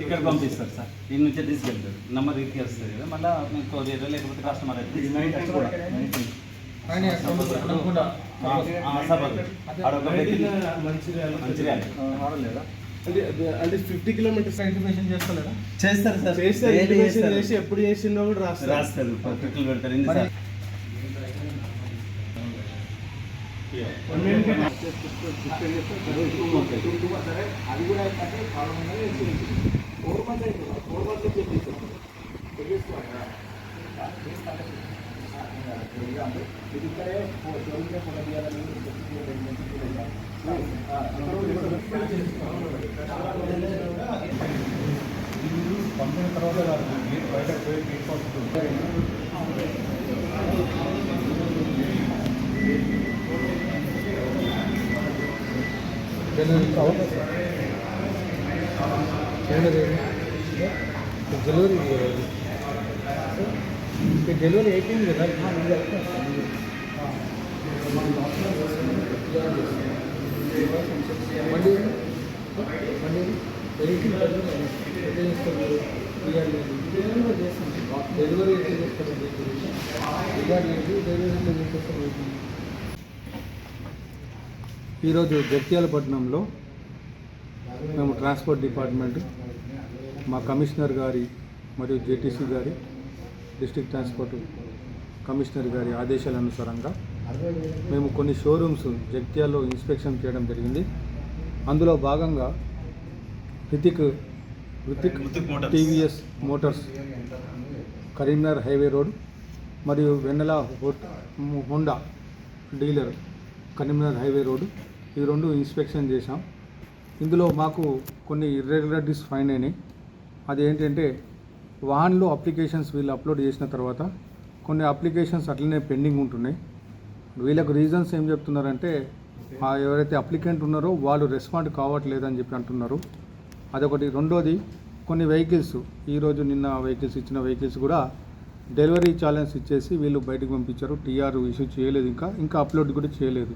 ఇక్కడ పంపిస్తారు సార్, దీని నుంచే తీసుకెళ్తారు, నెంబర్ ఇరికి వస్తుంది కదా, మళ్ళీ మీకు వేరే లేకపోతే కస్టమర్ అయితే అంటే 50 కిలోమీటర్స్ ఇంటిమేషన్ చేస్తలేదా? చేస్తారు సార్, చేసి ఎప్పుడు చేసిందో కూడా రాస్తారు పెడతారు. అది కూడా పంపిన తర్వాత బయట పోయి డెలివరీ అయిపోయింది కదా. మళ్ళీ డెలివరీ ఎట్లా చేస్తారు? ఈరోజు జగిత్యాలపట్నంలో మేము ట్రాన్స్పోర్ట్ డిపార్ట్మెంట్ మా కమిషనర్ గారి మరియు జేటీసీ గారి డిస్ట్రిక్ట్ ట్రాన్స్పోర్ట్ కమిషనర్ గారి ఆదేశాల అనుసారంగా మేము కొన్ని షోరూమ్స్ జగిత్యాల్లో ఇన్స్పెక్షన్ చేయడం జరిగింది. అందులో భాగంగా Hrithik TVS motors Karimnagar highway road మరియు Vennela Honda dealer Karimnagar highway road, ఈ రెండు ఇన్స్పెక్షన్ చేశాం. ఇందులో మాకు కొన్ని ఇర్రెగ్యులారిటీస్ ఫైండ్ అయినాయి. అదేంటంటే వాహన్లో అప్లికేషన్స్ వీళ్ళు అప్లోడ్ చేసిన తర్వాత కొన్ని అప్లికేషన్స్ అట్లనే పెండింగ్ ఉంటున్నాయి. వీళ్ళకు రీజన్స్ ఏం చెప్తున్నారంటే ఎవరైతే అప్లికెంట్ ఉన్నారో వాళ్ళు రెస్పాండ్ కావట్లేదని చెప్పి అంటున్నారు. అదొకటి. రెండోది, కొన్ని వెహికల్స్ ఈరోజు నిన్న వెహికల్స్ ఇచ్చిన వెహికల్స్ కూడా డెలివరీ ఛాలెంజ్ ఇచ్చేసి వీళ్ళు బయటకు పంపించారు. టీఆర్ ఇష్యూ చేయలేదు, ఇంకా అప్లోడ్ కూడా చేయలేదు.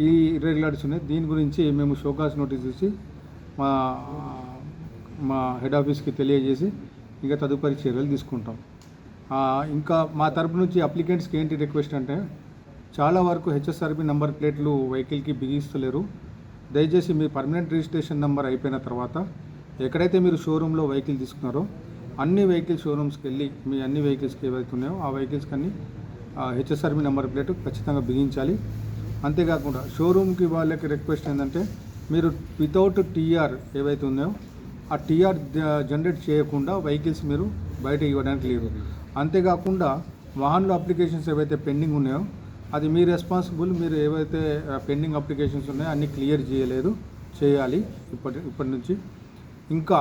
ఈ ఇర్రెగ్యులారిటీస్ ఉన్నాయి. దీని గురించి మేము షోకాస్ నోటీస్ ఇచ్చి మా హెడ్ ఆఫీస్కి తెలియజేసి ఇంకా తదుపరి చర్యలు తీసుకుంటాం. ఇంకా మా తరపు నుంచి అప్లికెంట్స్కి ఏంటి రిక్వెస్ట్ అంటే, చాలా వరకు హెచ్ఎస్ఆర్బి నెంబర్ ప్లేట్లు వెహికల్కి బిగిస్తలేరు. దయచేసి మీ పర్మనెంట్ రిజిస్ట్రేషన్ నెంబర్ అయిపోయిన తర్వాత ఎక్కడైతే మీరు షోరూంలో వెహికల్ తీసుకున్నారో అన్ని వెహికల్ షోరూమ్స్కి వెళ్ళి మీ అన్ని వెహికల్స్కి ఏవైతే ఉన్నాయో ఆ వెహికల్స్కి అన్ని హెచ్ఎస్ఆర్బి నెంబర్ ప్లేట్ ఖచ్చితంగా బిగించాలి. అంతేకాకుండా షోరూమ్కి వాళ్ళకి రిక్వెస్ట్ ఏంటంటే, మీరు వితౌట్ టీఆర్ ఏవైతే ఉన్నాయో ఆ టీఆర్ జనరేట్ చేయకుండా వెహికల్స్ మీరు బయట ఇవ్వడానికి లేదు. అంతేకాకుండా వాహనంలో అప్లికేషన్స్ ఏవైతే పెండింగ్ ఉన్నాయో అది మీ రెస్పాన్సిబుల్. మీరు ఏవైతే పెండింగ్ అప్లికేషన్స్ ఉన్నాయో అన్నీ క్లియర్ చేయాలి ఇప్పటి నుంచి. ఇంకా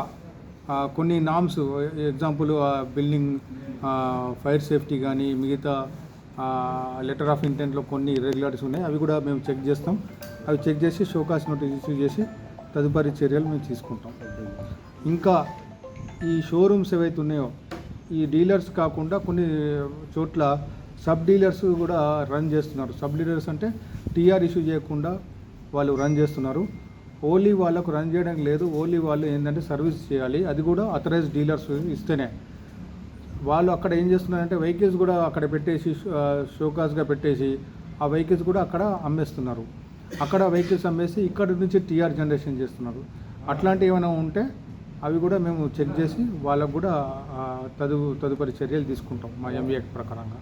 కొన్ని norms, example building fire safety కానీ మిగతా లెటర్ ఆఫ్ ఇంటెంట్లో కొన్ని ఇర్రెగ్యులారిటీస్ ఉన్నాయి. అవి కూడా మేము చెక్ చేస్తాం. అవి చెక్ చేసి షోకాస్ నోటీస్ ఇష్యూ చేసి తదుపరి చర్యలు మేము తీసుకుంటాం. ఇంకా ఈ షోరూమ్స్ ఏవైతే ఉన్నాయో ఈ డీలర్స్ కాకుండా కొన్ని చోట్ల సబ్ డీలర్స్ కూడా రన్ చేస్తున్నారు. సబ్ డీలర్స్ అంటే టీఆర్ ఇష్యూ చేయకుండా వాళ్ళు రన్ చేస్తున్నారు. ఓన్లీ వాళ్ళకు రన్ చేయడానికి లేదు. ఓన్లీ వాళ్ళు ఏంటంటే సర్వీస్ చేయాలి. అది కూడా అథరైజ్డ్ డీలర్స్ ఇస్తేనే. వాళ్ళు అక్కడ ఏం చేస్తున్నారంటే వెహికల్స్ కూడా అక్కడ పెట్టేసి షోకాస్గా పెట్టేసి ఆ వెహికల్స్ కూడా అక్కడ అమ్మేస్తున్నారు. అక్కడ వెహికల్స్ అమ్మేసి ఇక్కడ నుంచి టీఆర్ జనరేషన్ చేస్తున్నారు. అట్లాంటివి ఏమైనా ఉంటే అవి కూడా మేము చెక్ చేసి వాళ్ళకు కూడా తదుపరి చర్యలు తీసుకుంటాం మా ఎంబీఏ ప్రకారంగా.